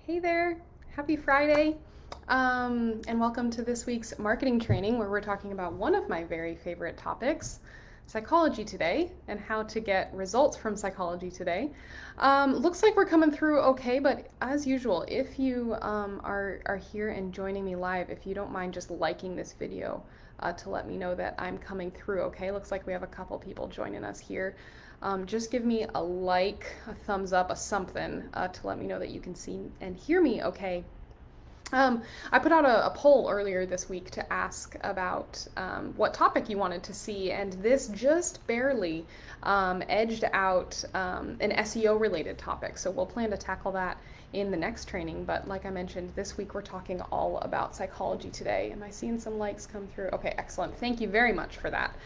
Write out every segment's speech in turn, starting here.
Hey there, happy Friday, and welcome to this week's marketing training where we're talking about one of my very favorite topics, psychology today, and how to get results from psychology today. Looks like we're coming through okay, but as usual, if you are here and joining me live, if you don't mind just liking this video to let me know that I'm coming through okay. Looks like we have a couple people joining us here. Just give me a like, a thumbs up, a something to let me know that you can see and hear me okay. I put out a poll earlier this week to ask about what topic you wanted to see, and this just barely edged out an SEO related topic. So we'll plan to tackle that in the next training. But like I mentioned, this week we're talking all about psychology today. Am I seeing some likes come through? Okay, excellent. Thank you very much for that.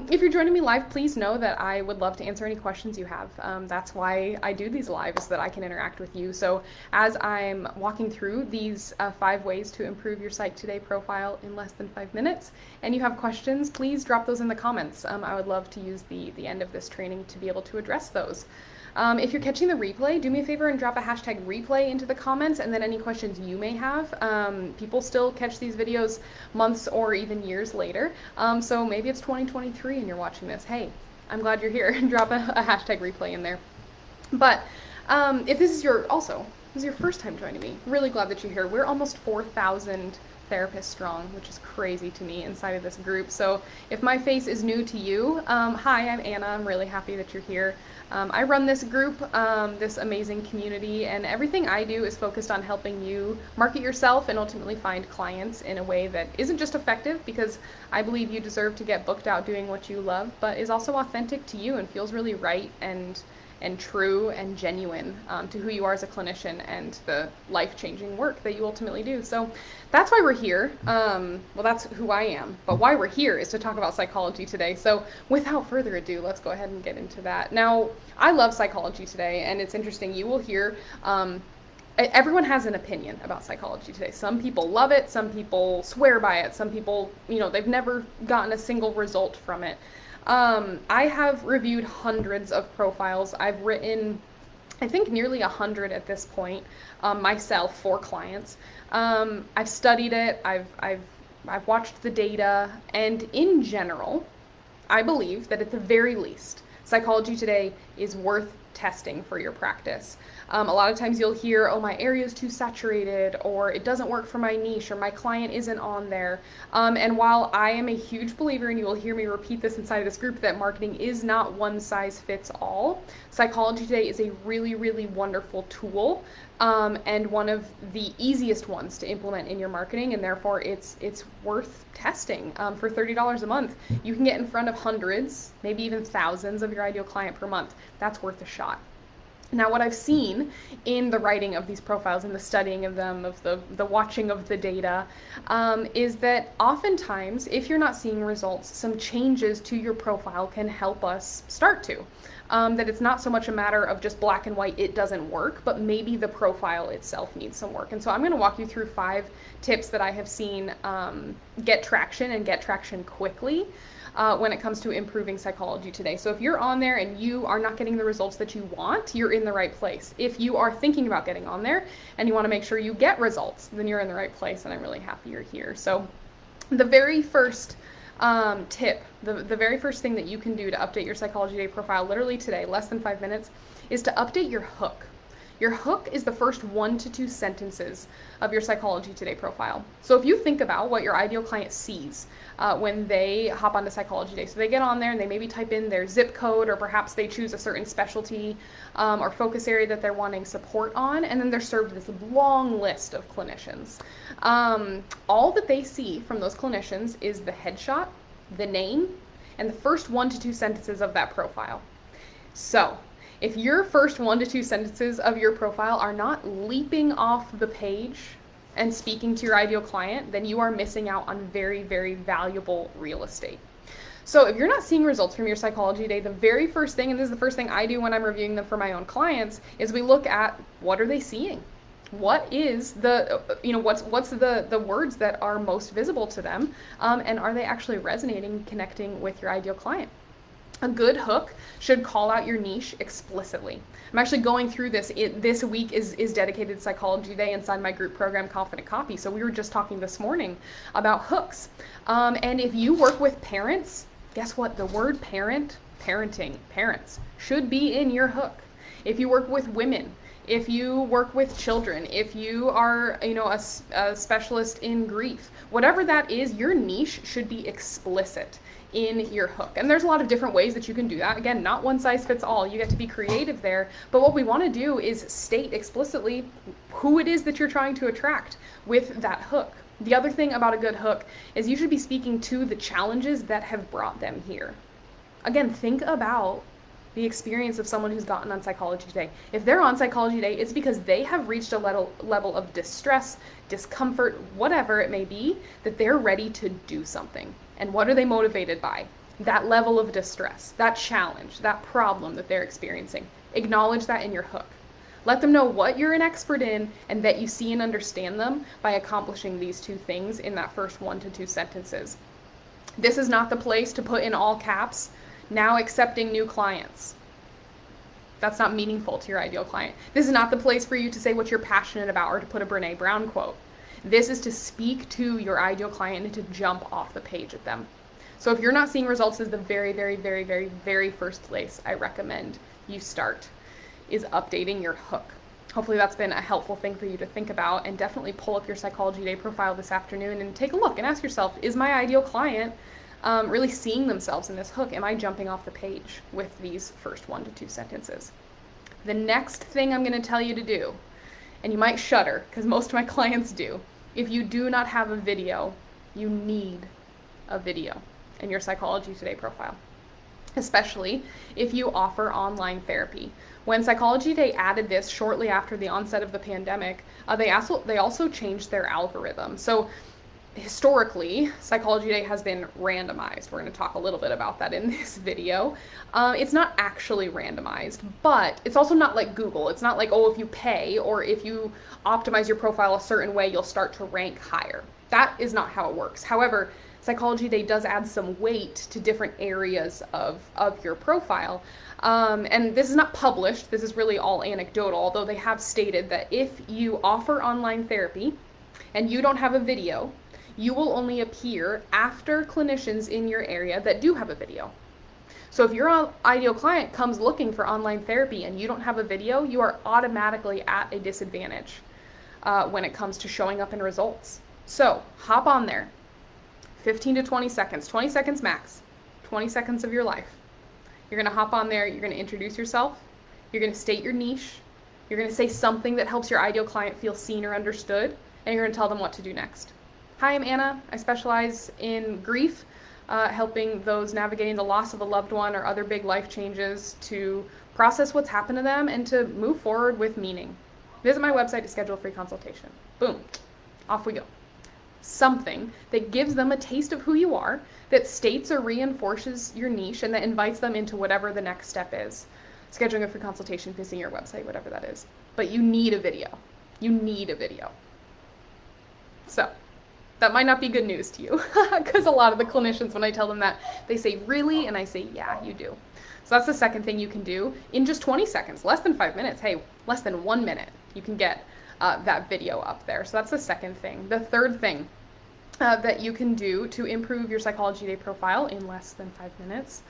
If you're joining me live, please know that I would love to answer any questions you have. That's why I do these lives, so that I can interact with you. So as I'm walking through these 5 ways to improve your Psych Today profile in less than 5 minutes, and you have questions, please drop those in the comments. I would love to use the end of this training to be able to address those. If you're catching the replay, do me a favor and drop a hashtag replay into the comments, and then any questions you may have. People still catch these videos months or even years later, so maybe it's 2023 and you're watching this. Hey, I'm glad you're here. Drop a hashtag replay in there. But if this is your first time joining me, really glad that you're here. We're almost 4,000 therapists strong, which is crazy to me inside of this group. So if my face is new to you, hi, I'm Anna. I'm really happy that you're here. I run this group, this amazing community, and everything I do is focused on helping you market yourself and ultimately find clients in a way that isn't just effective, because I believe you deserve to get booked out doing what you love, but is also authentic to you and feels really right and true and genuine to who you are as a clinician and the life-changing work that you ultimately do. So that's why we're here. Well, that's who I am. But why we're here is to talk about psychology today. So without further ado, let's go ahead and get into that. Now, I love psychology today, and it's interesting. You will hear everyone has an opinion about psychology today. Some people love it. Some people swear by it. Some people, they've never gotten a single result from it. I have reviewed hundreds of profiles. I've written, I think, nearly 100 at this point, myself for clients. I've studied it. I've watched the data, and in general, I believe that at the very least, psychology today is worth testing for your practice. A lot of times you'll hear, oh, my area is too saturated, or it doesn't work for my niche, or my client isn't on there. And while I am a huge believer, and you will hear me repeat this inside of this group, that marketing is not one size fits all, psychology today is a really, really wonderful tool, and one of the easiest ones to implement in your marketing, and therefore it's worth testing. For $30 a month, you can get in front of hundreds, maybe even thousands of your ideal client per month. That's worth a shot. Now, what I've seen in the writing of these profiles and the studying of them, of the watching of the data, is that oftentimes, if you're not seeing results, some changes to your profile can help us start to. That it's not so much a matter of just black and white, it doesn't work, but maybe the profile itself needs some work. And so I'm going to walk you through 5 tips that I have seen get traction and get traction quickly when it comes to improving psychology today. So if you're on there and you are not getting the results that you want, you're in the right place. If you are thinking about getting on there and you want to make sure you get results, then you're in the right place, and I'm really happy you're here. So the very first tip, the very first thing that you can do to update your Psychology Today profile literally today, less than 5 minutes, is to update your hook. Your hook is the first 1 to 2 sentences of your Psychology Today profile. So if you think about what your ideal client sees when they hop onto Psychology Today, so they get on there and they maybe type in their zip code, or perhaps they choose a certain specialty or focus area that they're wanting support on, and then they're served this long list of clinicians. All that they see from those clinicians is the headshot, the name, and the first 1 to 2 sentences of that profile. So if your first 1 to 2 sentences of your profile are not leaping off the page and speaking to your ideal client, then you are missing out on very, very valuable real estate. So if you're not seeing results from your Psychology Today, the very first thing, and this is the first thing I do when I'm reviewing them for my own clients, is we look at what are they seeing? What is the, what's the words that are most visible to them, and are they actually resonating, connecting with your ideal client? A good hook should call out your niche explicitly. I'm actually going through this. This week is dedicated to Psychology Day inside my group program, Confident Copy. So we were just talking this morning about hooks. And if you work with parents, guess what? The word parenting, parents, should be in your hook. If you work with women, if you work with children, if you are, a specialist in grief, whatever that is, your niche should be explicit in your hook. And there's a lot of different ways that you can do that. Again, not one size fits all. You get to be creative there. But what we want to do is state explicitly who it is that you're trying to attract with that hook. The other thing about a good hook is you should be speaking to the challenges that have brought them here. Again, think about the experience of someone who's gotten on Psychology Today. If they're on Psychology Today, it's because they have reached a level of distress, discomfort, whatever it may be, that they're ready to do something. And what are they motivated by? That level of distress, that challenge, that problem that they're experiencing. Acknowledge that in your hook. Let them know what you're an expert in and that you see and understand them by accomplishing these two things in that first 1 to 2 sentences. This is not the place to put in all caps, now accepting new clients. That's not meaningful to your ideal client. This is not the place for you to say what you're passionate about or to put a Brene Brown quote. This is to speak to your ideal client and to jump off the page at them. So if you're not seeing results, is the very, very, very, very, very first place I recommend you start, is updating your hook. Hopefully that's been a helpful thing for you to think about, and definitely pull up your Psychology Day profile this afternoon and take a look and ask yourself, is my ideal client really seeing themselves in this hook? Am I jumping off the page with these first 1 to 2 sentences? The next thing I'm going to tell you to do, and you might shudder because most of my clients do, if you do not have a video, you need a video in your Psychology Today profile, especially if you offer online therapy. When Psychology Today added this shortly after the onset of the pandemic, they also changed their algorithm. So historically, Psychology Today has been randomized. We're going to talk a little bit about that in this video. It's not actually randomized, but it's also not like Google. It's not like, oh, if you pay or if you optimize your profile a certain way, you'll start to rank higher. That is not how it works. However, Psychology Today does add some weight to different areas of your profile. And this is not published. This is really all anecdotal, although they have stated that if you offer online therapy and you don't have a video, you will only appear after clinicians in your area that do have a video. So if your ideal client comes looking for online therapy and you don't have a video, you are automatically at a disadvantage when it comes to showing up in results. So hop on there, 15 to 20 seconds, 20 seconds max, 20 seconds of your life. You're gonna hop on there, you're gonna introduce yourself, you're gonna state your niche, you're gonna say something that helps your ideal client feel seen or understood, and you're gonna tell them what to do next. Hi, I'm Anna. I specialize in grief, helping those navigating the loss of a loved one or other big life changes to process what's happened to them and to move forward with meaning. Visit my website to schedule a free consultation. Boom, off we go. Something that gives them a taste of who you are, that states or reinforces your niche, and that invites them into whatever the next step is. Scheduling a free consultation, visiting your website, whatever that is. But you need a video. You need a video. So, that might not be good news to you, because a lot of the clinicians, when I tell them that, they say, really? And I say, yeah, you do. So that's the second thing you can do in just 20 seconds, less than 5 minutes. Hey, less than 1 minute, you can get that video up there. So that's the second thing. The third thing that you can do to improve your Psychology Today profile in less than 5 minutes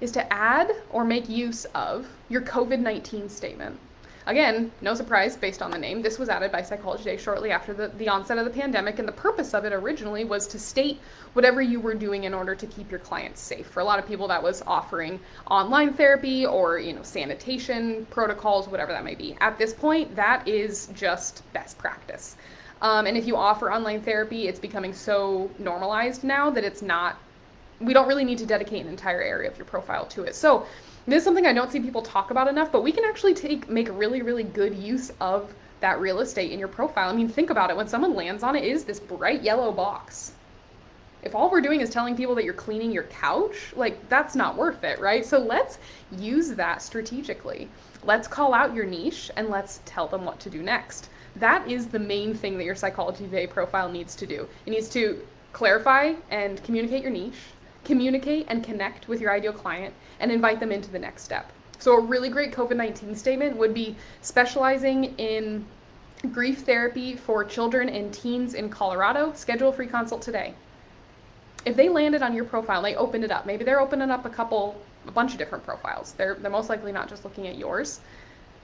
is to add or make use of your COVID-19 statement. Again, no surprise based on the name, this was added by Psychology Today shortly after the onset of the pandemic, and the purpose of it originally was to state whatever you were doing in order to keep your clients safe. For a lot of people, that was offering online therapy or sanitation protocols, whatever that may be. At this point, that is just best practice. And if you offer online therapy, it's becoming so normalized now that we don't really need to dedicate an entire area of your profile to it. So this is something I don't see people talk about enough, but we can actually make really, really good use of that real estate in your profile. I mean, think about it. When someone lands on it, it is this bright yellow box. If all we're doing is telling people that you're cleaning your couch, that's not worth it, right? So let's use that strategically. Let's call out your niche and let's tell them what to do next. That is the main thing that your Psychology Today profile needs to do. It needs to clarify and communicate your niche. communicate and connect with your ideal client, and invite them into the next step. So a really great COVID-19 statement would be specializing in grief therapy for children and teens in Colorado. Schedule a free consult today. If they landed on your profile and they opened it up, maybe they're opening up a bunch of different profiles. They're most likely not just looking at yours.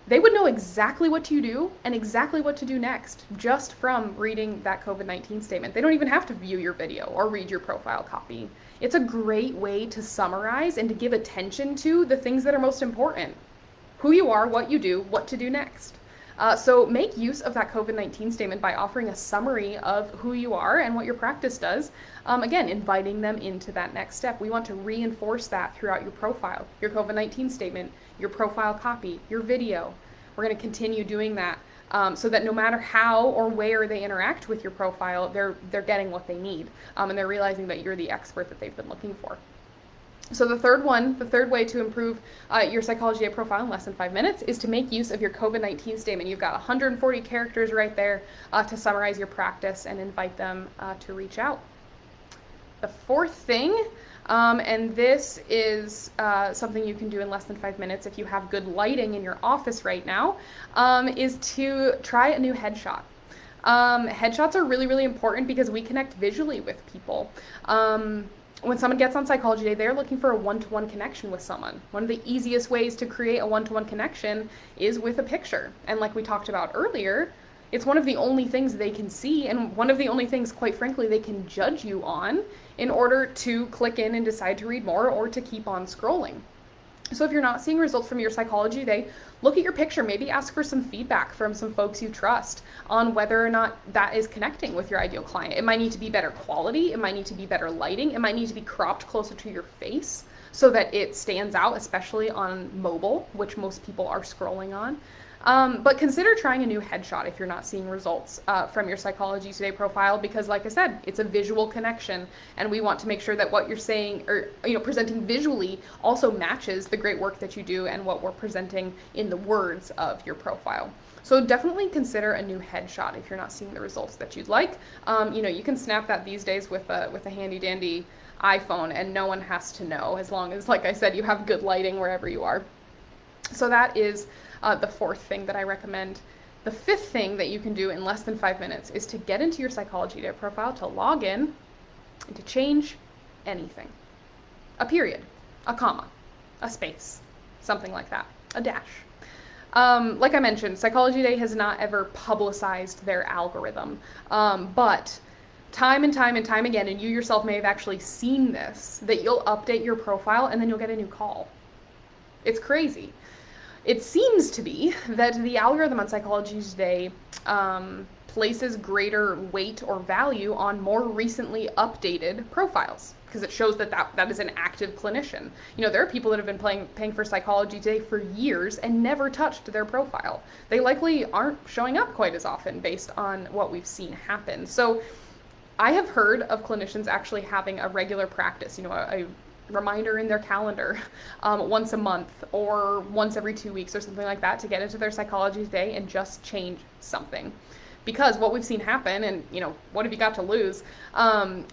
They would know exactly what you do and exactly what to do next just from reading that COVID-19 statement. They don't even have to view your video or read your profile copy. It's a great way to summarize and to give attention to the things that are most important. Who you are, what you do, what to do next. So make use of that COVID-19 statement by offering a summary of who you are and what your practice does. Again, inviting them into that next step. We want to reinforce that throughout your profile, your COVID-19 statement, your profile copy, your video. We're going to continue doing that so that no matter how or where they interact with your profile, they're getting what they need, and they're realizing that you're the expert that they've been looking for. So the third way to improve your Psychology Today profile in less than 5 minutes is to make use of your COVID-19 statement. You've got 140 characters right there to summarize your practice and invite them to reach out. The fourth thing, and this is something you can do in less than 5 minutes if you have good lighting in your office right now, is to try a new headshot. Headshots are really, really important because we connect visually with people. When someone gets on Psychology Day, they're looking for a one-to-one connection with someone. One of the easiest ways to create a one-to-one connection is with a picture. And like we talked about earlier, it's one of the only things they can see and one of the only things, quite frankly, they can judge you on in order to click in and decide to read more or to keep on scrolling. So if you're not seeing results from your Psychology Day, look at your picture, maybe ask for some feedback from some folks you trust on whether or not that is connecting with your ideal client. It might need to be better quality, it might need to be better lighting, it might need to be cropped closer to your face so that it stands out, especially on mobile, which most people are scrolling on. But consider trying a new headshot if you're not seeing results from your Psychology Today profile, because like I said, it's a visual connection and we want to make sure that what you're saying or presenting visually also matches the great work that you do and what we're presenting in the words of your profile. So definitely consider a new headshot if you're not seeing the results that you'd like. You can snap that these days with a handy dandy iPhone and no one has to know, as long as, like I said, you have good lighting wherever you are. So that is the fourth thing that I recommend. The fifth thing that you can do in less than 5 minutes is to get into your Psychology Today profile, to log in, and to change anything. A period, a comma, a space, something like that, a dash. Like I mentioned, Psychology Today has not ever publicized their algorithm, but time and time and time again, and you yourself may have actually seen this, that you'll update your profile and then you'll get a new call. It's crazy. It seems to be that the algorithm on Psychology Today places greater weight or value on more recently updated profiles because it shows that is an active clinician. There are people that have been paying for Psychology Today for years and never touched their profile. They likely aren't showing up quite as often based on what we've seen happen. So I have heard of clinicians actually having a regular practice, a reminder in their calendar once a month or once every 2 weeks or something like that to get into their Psychology Today and just change something. Because what we've seen happen, and what have you got to lose,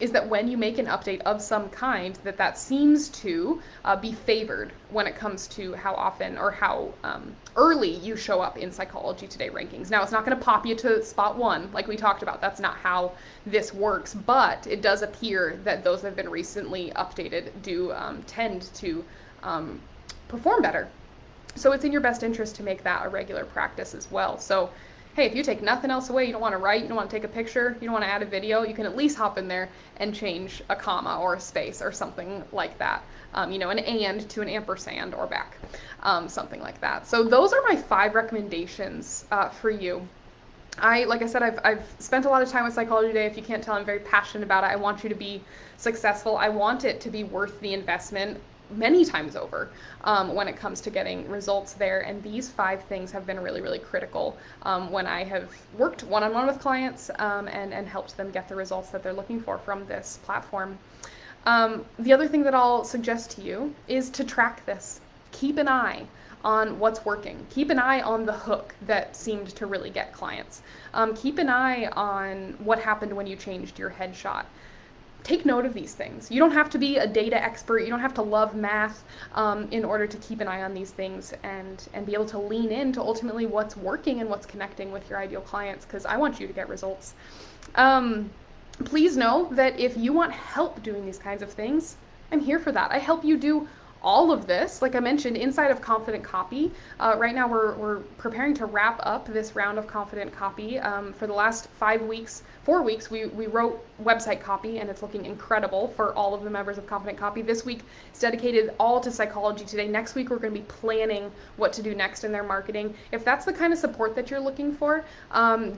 is that when you make an update of some kind, that seems to be favored when it comes to how often or how early you show up in Psychology Today rankings. Now, it's not going to pop you to spot 1 like we talked about. That's not how this works, but it does appear that those that have been recently updated do tend to perform better. So it's in your best interest to make that a regular practice as well. So hey, if you take nothing else away, you don't want to write, you don't want to take a picture, you don't want to add a video, you can at least hop in there and change a comma or a space or something like that. An and to an ampersand or back, something like that. So those are my 5 recommendations for you. Like I said, I've spent a lot of time with Psychology Today. If you can't tell, I'm very passionate about it. I want you to be successful. I want it to be worth the investment many times over when it comes to getting results there. And these 5 things have been really, really critical when I have worked one-on-one with clients and helped them get the results that they're looking for from this platform. The other thing that I'll suggest to you is to track this. Keep an eye on what's working. Keep an eye on the hook that seemed to really get clients. Keep an eye on what happened when you changed your headshot. take note of these things. You don't have to be a data expert. You don't have to love math in order to keep an eye on these things and be able to lean into ultimately what's working and what's connecting with your ideal clients, because I want you to get results. Please know that if you want help doing these kinds of things, I'm here for that. I help you do all of this, like I mentioned, inside of Confident Copy. Right now we're preparing to wrap up this round of Confident Copy. For the last 4 weeks, we wrote website copy, and it's looking incredible for all of the members of Confident Copy. This week is dedicated all to Psychology Today. Next week, we're going to be planning what to do next in their marketing. If that's the kind of support that you're looking for,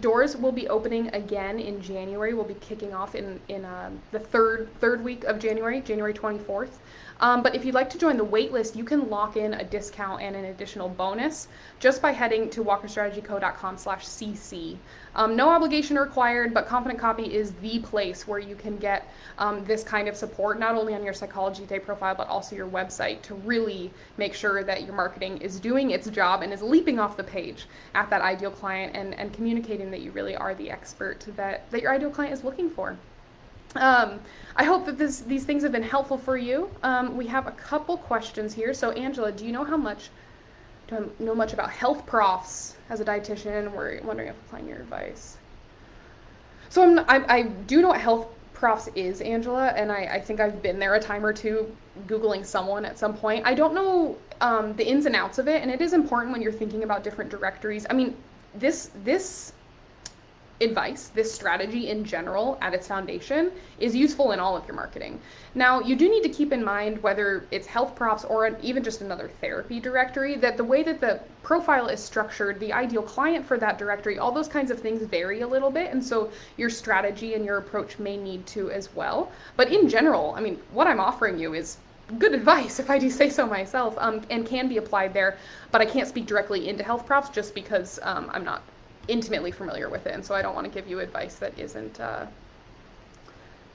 doors will be opening again in January. We'll be kicking off in the third week of January 24th. But if you'd like to join the waitlist, you can lock in a discount and an additional bonus just by heading to walkerstrategyco.com/cc. No obligation required, but Confident Copy is the place where you can get this kind of support, not only on your Psychology Today profile, but also your website, to really make sure that your marketing is doing its job and is leaping off the page at that ideal client, and communicating that you really are the expert that your ideal client is looking for. I hope that these things have been helpful for you. We have a couple questions here. So Angela, do you know much about health profs as a dietitian? We're wondering if applying your advice. So I do know what health profs is, Angela, and I think I've been there a time or two, Googling someone at some point. I don't know the ins and outs of it, and it is important when you're thinking about different directories. I mean, this advice, this strategy in general at its foundation is useful in all of your marketing. Now, you do need to keep in mind, whether it's health profs or even just another therapy directory, that the way that the profile is structured, the ideal client for that directory, all those kinds of things vary a little bit, and so your strategy and your approach may need to as well. But in general, I mean, what I'm offering you is good advice, if I do say so myself, and can be applied there, but I can't speak directly into health profs just because I'm not intimately familiar with it, and so I don't want to give you advice that isn't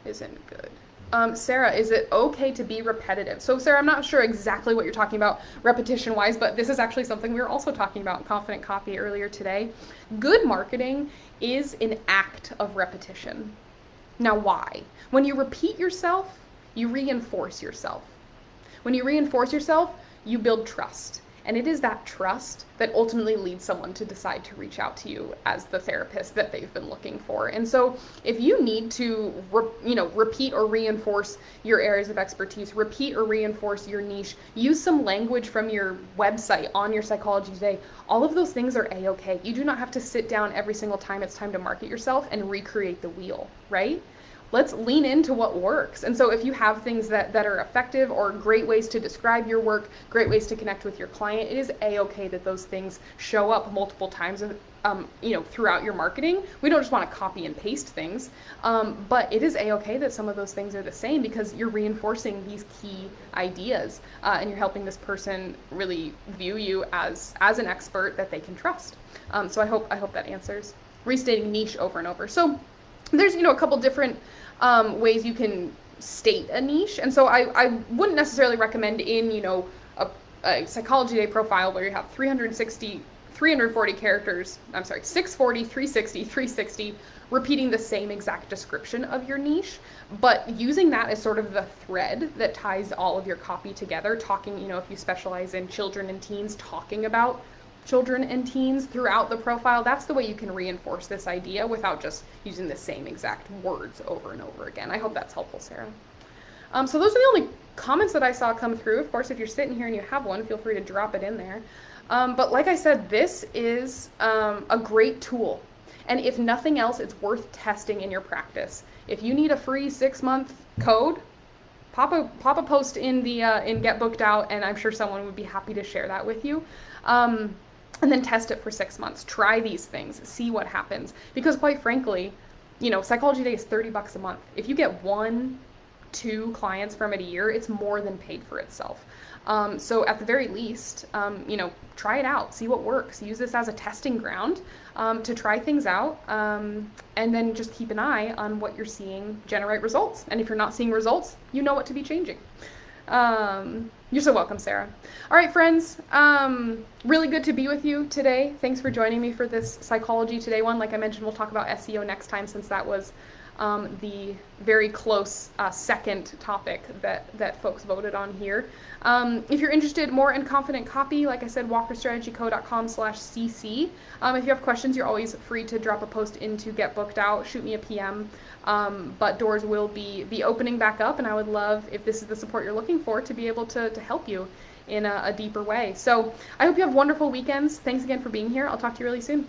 good. Sarah, is it okay to be repetitive? So Sarah, I'm not sure exactly what you're talking about repetition wise, but this is actually something we were also talking about in Confident Copy earlier today. Good marketing is an act of repetition. Now, why? When you repeat yourself, you reinforce yourself. When you reinforce yourself, you build trust. And it is that trust that ultimately leads someone to decide to reach out to you as the therapist that they've been looking for. And so if you need to, repeat or reinforce your areas of expertise, repeat or reinforce your niche, use some language from your website on your Psychology Today, all of those things are A-okay. You do not have to sit down every single time it's time to market yourself and recreate the wheel, right? Let's lean into what works. And so if you have things that are effective or great ways to describe your work, great ways to connect with your client, it is A-okay that those things show up multiple times throughout your marketing. We don't just want to copy and paste things, but it is A-okay that some of those things are the same, because you're reinforcing these key ideas and you're helping this person really view you as an expert that they can trust. So I hope that answers. Restating niche over and over. So there's a couple different ways you can state a niche, and so I wouldn't necessarily recommend in a Psychology Today profile where you have 340 characters, 640, 360, 360, repeating the same exact description of your niche, but using that as sort of the thread that ties all of your copy together, talking, if you specialize in children and teens, talking about children and teens throughout the profile. That's the way you can reinforce this idea without just using the same exact words over and over again. I hope that's helpful, Sarah. So those are the only comments that I saw come through. Of course, if you're sitting here and you have one, feel free to drop it in there. But like I said, this is a great tool. And if nothing else, it's worth testing in your practice. If you need a free 6-month code, pop a post in the in Get Booked Out, and I'm sure someone would be happy to share that with you. And then test it for 6 months. Try these things, see what happens. Because quite frankly, Psychology Today is $30 a month. If you get 1-2 clients from it a year, it's more than paid for itself. So at the very least, try it out, see what works. Use this as a testing ground to try things out, and then just keep an eye on what you're seeing generate results. And if you're not seeing results, you know what to be changing. You're so welcome, Sarah. All right, friends, really good to be with you today. Thanks for joining me for this Psychology Today one. Like I mentioned, we'll talk about SEO next time, since that was the very close second topic that folks voted on here. If you're interested more in confident copy, like I said, walkerstrategyco.com/cc. If you have questions, you're always free to drop a post into Get Booked Out, shoot me a PM. But doors will be opening back up, and I would love, if this is the support you're looking for, to be able to help you in a deeper way. So I hope you have wonderful weekends. Thanks again for being here. I'll talk to you really soon.